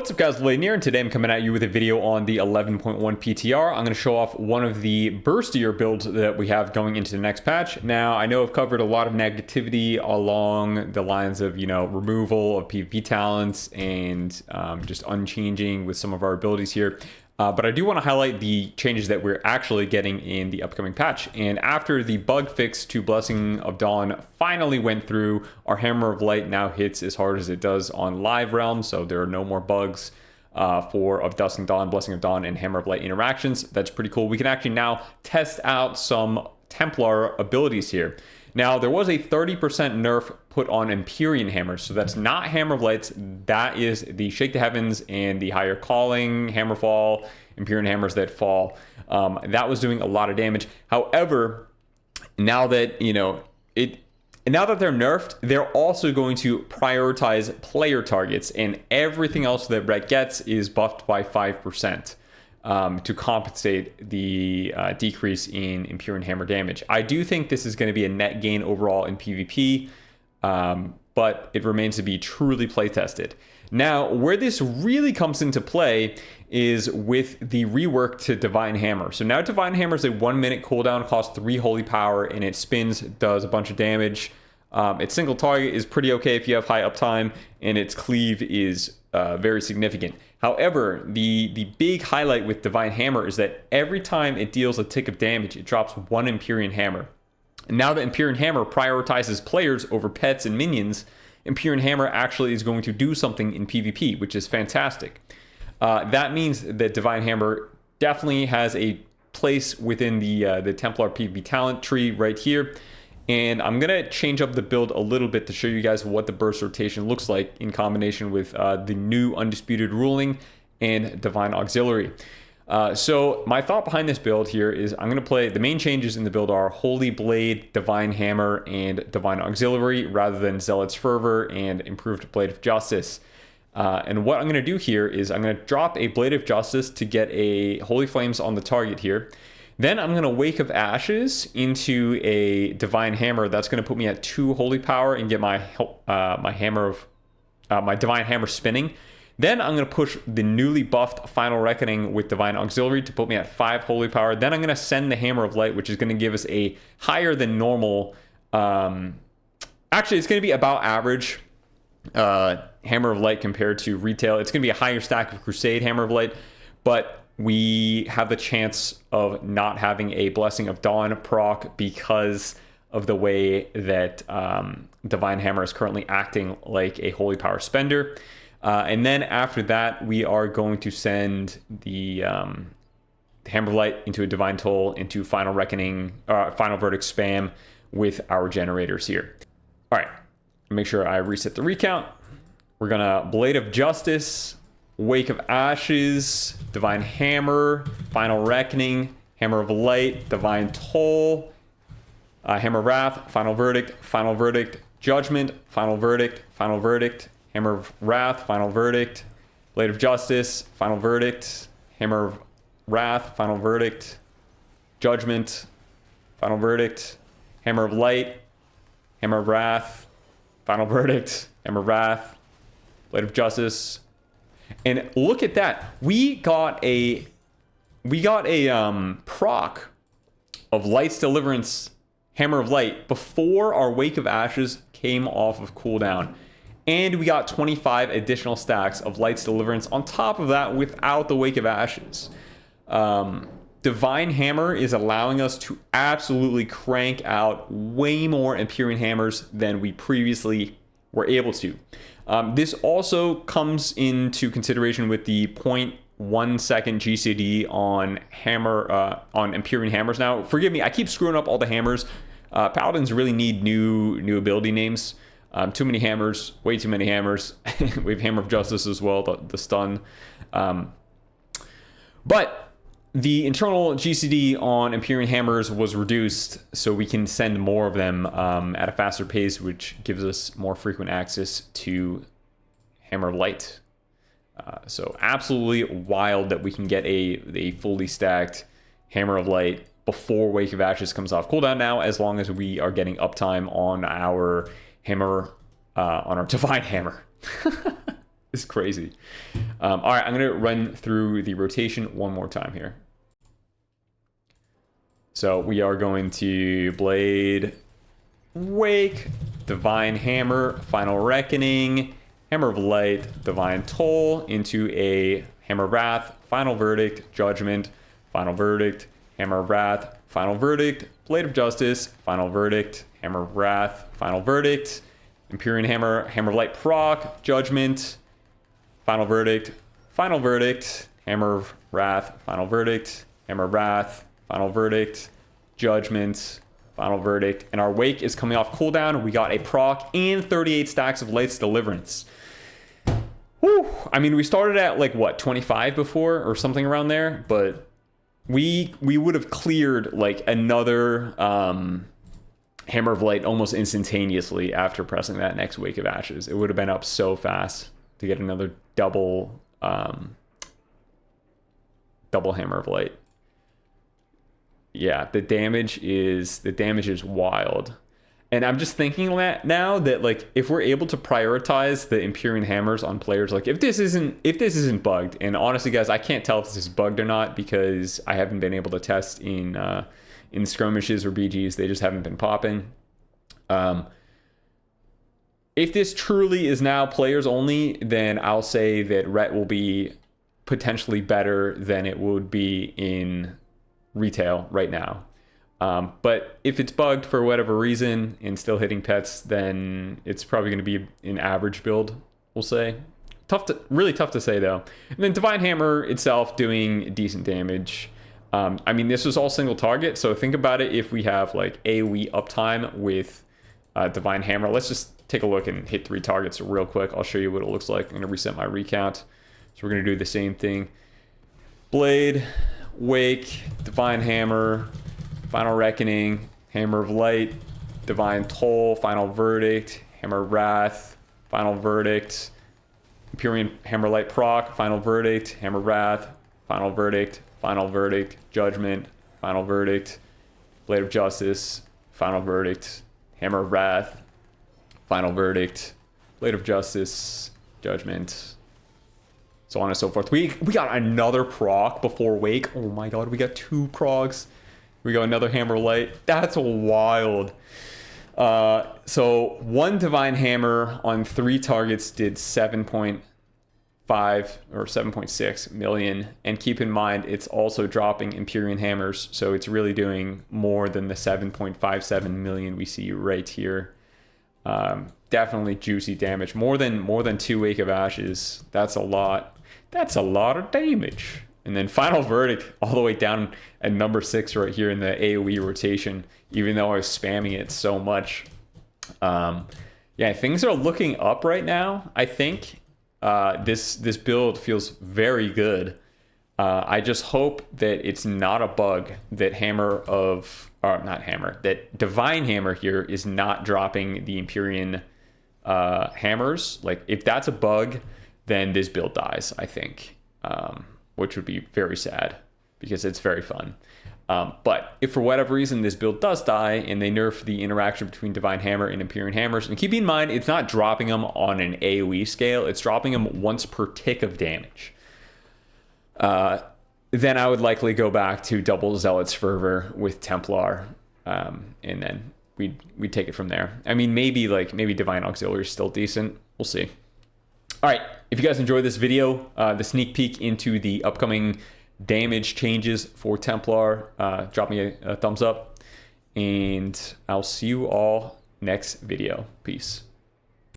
What's up guys, Lvladen here, and today I'm coming at you with a video on the 11.1 PTR. I'm going to show off one of the burstier builds that we have going into the next patch. Now, I know I've covered a lot of negativity along the lines of, removal of PvP talents and just unchanging with some of our abilities here. But I do want to highlight the changes that we're actually getting in the upcoming patch. And after the bug fix to Blessing of Dawn finally went through, our Hammer of Light now hits as hard as it does on live realms. So there are no more bugs for of Blessing of Dawn, and Hammer of Light interactions. That's pretty cool. We can actually now test out some Templar abilities here. Now, there was a 30% nerf put on Empyrean Hammers, so that's not Hammer of Lights, that is the Shake the Heavens and the Higher Calling, Hammerfall, Empyrean Hammers that fall. That was doing a lot of damage. However, now that, now that they're nerfed, they're also going to prioritize player targets, and everything else that Red gets is buffed by 5%. To compensate the decrease in Empyrean Hammer damage. I do think this is going to be a net gain overall in PvP, but it remains to be truly play tested. Now, where this really comes into play is with the rework to Divine Hammer. So now Divine Hammer is a 1 minute cooldown, costs 3 holy power, and it spins, does a bunch of damage. Its single target is pretty okay if you have high uptime, and its cleave is very significant. However, the big highlight with Divine Hammer is that every time it deals a tick of damage, it drops 1 Empyrean Hammer. And now that Empyrean Hammer prioritizes players over pets and minions, Empyrean Hammer actually is going to do something in PvP, which is fantastic. That means that Divine Hammer definitely has a place within the Templar PvP talent tree right here. And I'm going to change up the build a little bit to show you guys what the burst rotation looks like in combination with the new Undisputed Ruling and Divine Auxiliary. So my thought behind this build here is I'm going to play, the main changes in the build are Holy Blade, Divine Hammer, and Divine Auxiliary rather than Zealot's Fervor and Improved Blade of Justice. And what I'm going to do here is I'm going to drop a Blade of Justice to get a Holy Flames on the target here. Then I'm going to Wake of Ashes into a Divine Hammer. That's going to put me at 2 holy power and get my my Divine Hammer spinning. Then I'm going to push the newly buffed Final Reckoning with Divine Auxiliary to put me at 5 holy power. Then I'm going to send the Hammer of Light, which is going to give us a higher than normal. Actually, it's going to be about average Hammer of Light compared to retail. It's going to be a higher stack of Crusade Hammer of Light, but we have the chance of not having a Blessing of Dawn proc because of the way that Divine Hammer is currently acting like a holy power spender. And then after that, we are going to send the Hammer of Light into a Divine Toll, into Final Reckoning, Final Verdict spam with our generators here. All right, make sure I reset the recount. We're gonna Blade of Justice, Wake of Ashes, Divine Hammer, Final Reckoning, Hammer of Light, Divine Toll, Hammer of Wrath, Final Verdict, Judgment, Final Verdict, Hammer of Wrath, Final Verdict, Blade of Justice, Final Verdict, Hammer of Wrath, Final Verdict, Judgment, Final Verdict, Hammer of Light, Hammer of Wrath, Final Verdict, Hammer of Wrath, Blade of Justice. And look at that. We got a proc of Light's Deliverance Hammer of Light before our Wake of Ashes came off of cooldown. And we got 25 additional stacks of Light's Deliverance on top of that without the Wake of Ashes. Divine Hammer is allowing us to absolutely crank out way more Empyrean Hammers than we previously were able to. This also comes into consideration with the 0.1 second GCD on on Empyrean Hammers. Now, forgive me, I keep screwing up all the hammers. Paladins really need new ability names. Too many hammers, way too many hammers. We have Hammer of Justice as well, the stun. But the internal GCD on Empyrean Hammers was reduced, so we can send more of them at a faster pace, which gives us more frequent access to Hammer of Light. So absolutely wild that we can get a fully stacked Hammer of Light before Wake of Ashes comes off cooldown now, as long as we are getting uptime on our Hammer, on our Divine Hammer. It's crazy. All right, I'm going to run through the rotation one more time here. So we are going to Blade, Wake, Divine Hammer, Final Reckoning, Hammer of Light, Divine Toll into a Hammer of Wrath, Final Verdict, Judgment, Final Verdict, Hammer of Wrath, Final Verdict, Blade of Justice, Final Verdict, Hammer of Wrath, Final Verdict, Empyrean Hammer, Hammer of Light proc, Judgment, Final Verdict, Hammer of Wrath, Final Verdict, Hammer of Wrath, Final Verdict, Judgment, Final Verdict, and our Wake is coming off cooldown. We got a proc and 38 stacks of Light's Deliverance. Whew. I mean, we started at like what, 25 before or something around there, but we would have cleared like another Hammer of Light almost instantaneously after pressing that next Wake of Ashes. It would have been up so fast to get another double Hammer of Light. Yeah, the damage is wild. And I'm just thinking that now that like if we're able to prioritize the Empyrean Hammers on players, like if this isn't bugged, and honestly guys, I can't tell if this is bugged or not because I haven't been able to test in skirmishes or BGs. They just haven't been popping. If this truly is now players only, then I'll say that Ret will be potentially better than it would be in retail right now. But if it's bugged for whatever reason and still hitting pets, then it's probably going to be an average build, we'll say. Really tough to say though. And then Divine Hammer itself doing decent damage. I mean, this was all single target, so think about it if we have like AoE uptime with Divine Hammer. Let's just take a look and hit 3 targets real quick. I'll show you what it looks like. I'm going to reset my recount. So we're going to do the same thing. Blade, Wake, Divine Hammer, Final Reckoning, Hammer of Light, Divine Toll, Final Verdict, Hammer of Wrath, Final Verdict, Empyrean Hammer Light proc, Final Verdict, Hammer of Wrath, Final Verdict, Final Verdict, Judgment, Final Verdict, Blade of Justice, Final Verdict, Hammer of Wrath, Final Verdict, Blade of Justice, Judgment, so on and so forth. We got another proc before Wake. Oh my god, we got 2 procs. We got another Hammer Light. That's wild. So 1 Divine Hammer on 3 targets did 7.5 or 7.6 million. And keep in mind, it's also dropping Empyrean Hammers. So it's really doing more than the 7.57 million we see right here. Definitely juicy damage. More than 2 Wake of Ashes. That's a lot. That's a lot of damage. And then Final Verdict all the way down at number 6 right here in the AoE rotation, even though I was spamming it so much. Yeah, things are looking up right now, I think. This build feels very good. I just hope that it's not a bug that that Divine Hammer here is not dropping the Empyrean hammers. Like, if that's a bug, then this build dies, I think. Which would be very sad because it's very fun. But if for whatever reason this build does die and they nerf the interaction between Divine Hammer and Empyrean Hammers, and keep in mind, it's not dropping them on an AoE scale, it's dropping them once per tick of damage. Then I would likely go back to double Zealot's Fervor with Templar, and then we'd take it from there. I mean, maybe Divine Auxiliary is still decent. We'll see. All right, if you guys enjoyed this video, the sneak peek into the upcoming damage changes for Templar, drop me a thumbs up, and I'll see you all next video. Peace.